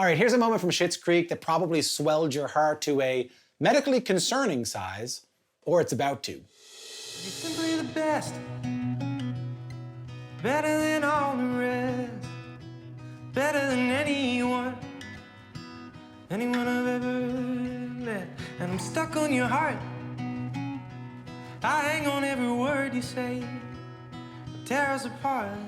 All right, here's a moment from Schitt's Creek that probably swelled your heart to a medically concerning size, or it's about to. You're simply the best, better than all the rest, better than anyone I've ever met. And I'm stuck on your heart, I hang on every word you say, tear us apart.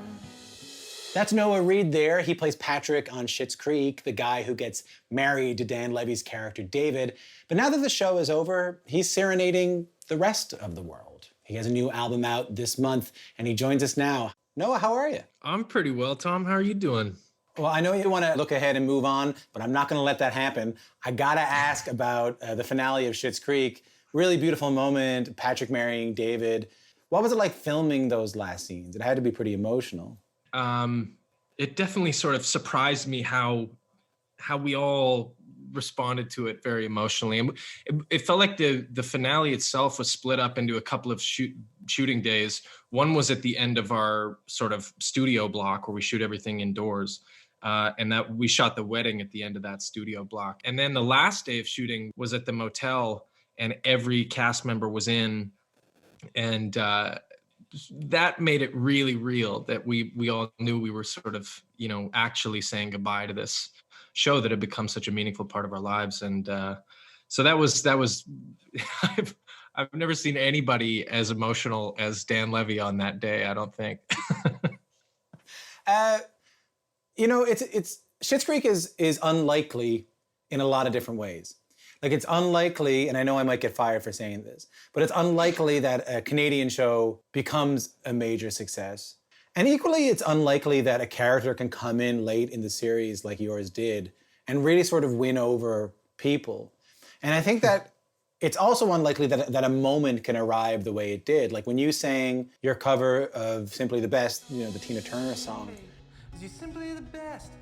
That's Noah Reid there. He plays Patrick on Schitt's Creek, the guy who gets married to Dan Levy's character, David. But now that the show is over, he's serenading the rest of the world. He has a new album out this month, and he joins us now. Noah, how are you? I'm pretty well, Tom. How are you doing? Well, I know you want to look ahead and move on, but I'm not going to let that happen. I got to ask about the finale of Schitt's Creek. Really beautiful moment, Patrick marrying David. What was it like filming those last scenes? It had to be pretty emotional. It definitely sort of surprised me how we all responded to it very emotionally. And it felt like the finale itself was split up into a couple of shooting days. One was at the end of our sort of studio block where we shoot everything indoors. And that we shot the wedding at the end of that studio block. And then the last day of shooting was at the motel, and every cast member was in. And that made it really real that we all knew we were sort of, actually saying goodbye to this show that had become such a meaningful part of our lives. And so that was I've never seen anybody as emotional as Dan Levy on that day, I don't think. It's Schitt's Creek is unlikely in a lot of different ways. Like, it's unlikely, and I know I might get fired for saying this, but it's unlikely that a Canadian show becomes a major success. And equally, it's unlikely that a character can come in late in the series like yours did and really sort of win over people. And I think that it's also unlikely that a moment can arrive the way it did. Like when you sang your cover of Simply the Best, the Tina Turner song. You're simply the best.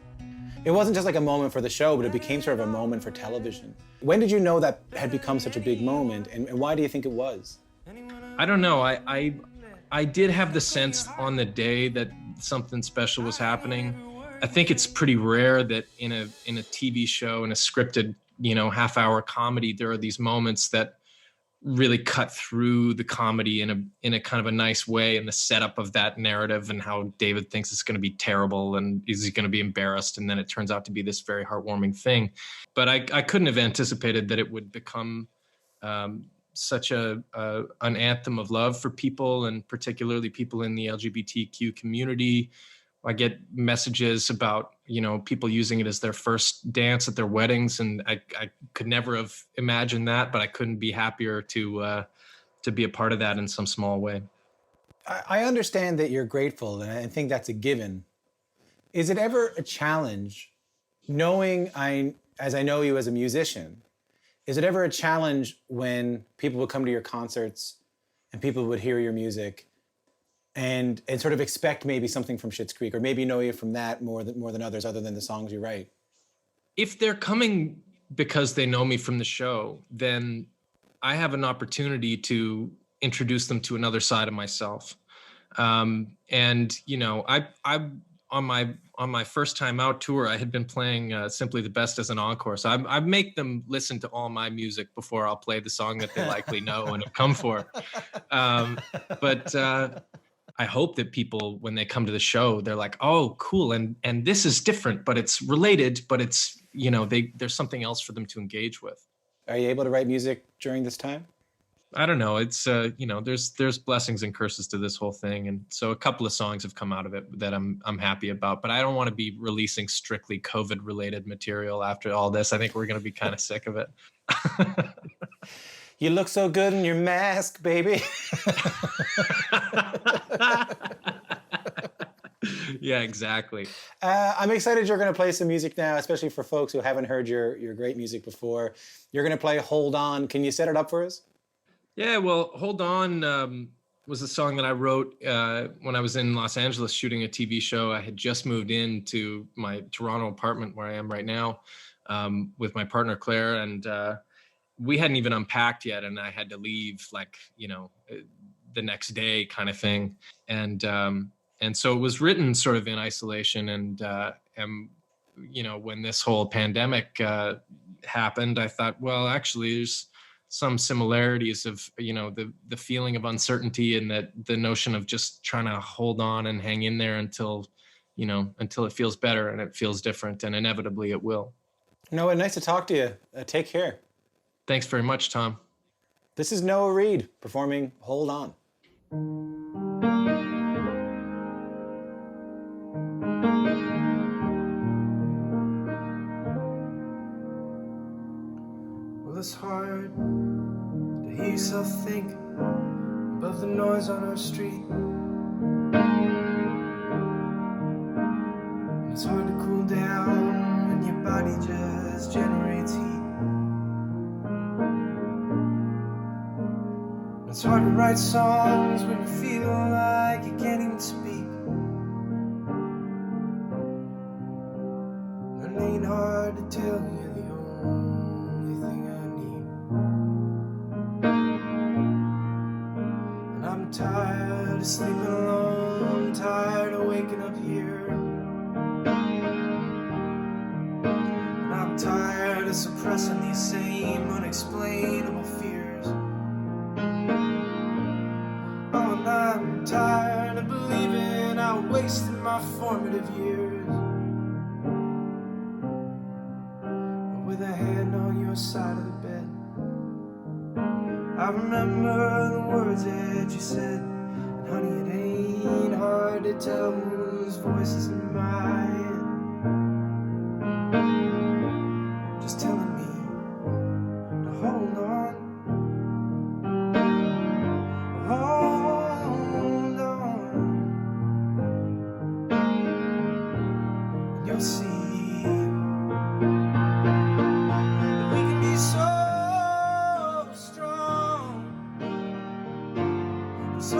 It wasn't just like a moment for the show, but it became sort of a moment for television. When did you know that had become such a big moment, and why do you think it was? I don't know. I did have the sense on the day that something special was happening. I think it's pretty rare that in a TV show, in a scripted, half-hour comedy, there are these moments that really cut through the comedy in a kind of a nice way, and the setup of that narrative and how David thinks it's going to be terrible and is he going to be embarrassed, and then it turns out to be this very heartwarming thing. But I couldn't have anticipated that it would become such an anthem of love for people, and particularly people in the LGBTQ community. I get messages about, people using it as their first dance at their weddings. And I could never have imagined that, but I couldn't be happier to be a part of that in some small way. I understand that you're grateful, and I think that's a given. Is it ever a challenge, as I know you as a musician, is it ever a challenge when people would come to your concerts and people would hear your music and sort of expect maybe something from Schitt's Creek, or maybe know you from that more than others, other than the songs you write? If they're coming because they know me from the show, then I have an opportunity to introduce them to another side of myself. I on my first time out tour, I had been playing Simply the Best as an encore. So I make them listen to all my music before I'll play the song that they likely know and have come for. But I hope that people, when they come to the show, they're like, oh, cool. And this is different, but it's related, but it's, there's something else for them to engage with. Are you able to write music during this time? I don't know. It's, there's blessings and curses to this whole thing. And so a couple of songs have come out of it that I'm happy about, but I don't want to be releasing strictly COVID related material after all this. I think we're going to be kind of sick of it. You look so good in your mask, baby. Yeah, exactly. I'm excited you're going to play some music now, especially for folks who haven't heard your great music before. You're going to play Hold On. Can you set it up for us? Yeah, well, Hold On was a song that I wrote when I was in Los Angeles shooting a TV show. I had just moved into my Toronto apartment where I am right now with my partner, Claire, and we hadn't even unpacked yet, and I had to leave the next day kind of thing. And so it was written sort of in isolation, and when this whole pandemic happened, I thought, well, actually, there's some similarities of, the feeling of uncertainty and that the notion of just trying to hold on and hang in there until it feels better, and it feels different, and inevitably it will. Noah, nice to talk to you. Take care. Thanks very much, Tom. This is Noah Reid performing Hold On. Well, it's hard to hear yourself think above the noise on our street. And it's hard to cool down when your body just generates heat. And it's hard to write songs when you feel like you can't even speak. And it ain't hard to tell you the only thing I need. And I'm tired of sleeping alone, tired of waking up here. And I'm tired of suppressing these same unexplainable fears. Oh, and I'm tired of believing I wasted my formative years. But with a hand on your side of the bed, I remember the words that you said. And honey, it ain't hard to tell whose voice is in my head. Just telling me to hold on. Hold on. And you'll see that we can be so strong, so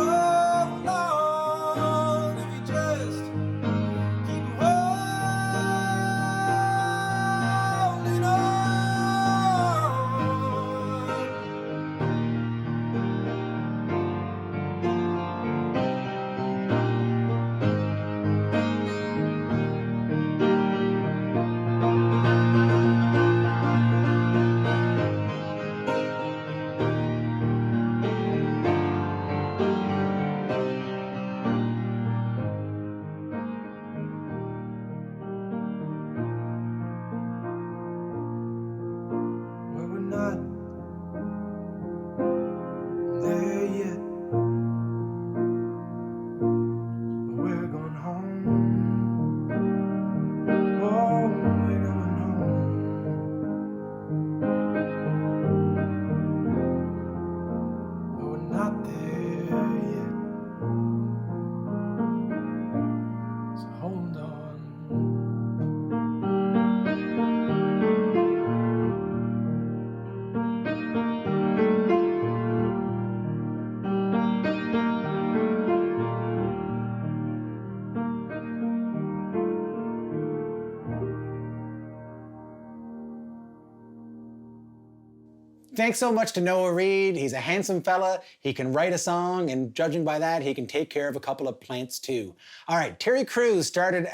long, if you just keep holding on. Well, we're not there yet, but we're going home. Oh, we're going home. But we're not there yet, so hold on. Thanks so much to Noah Reid. He's a handsome fella. He can write a song, and judging by that, he can take care of a couple of plants too. All right, Terry Crews started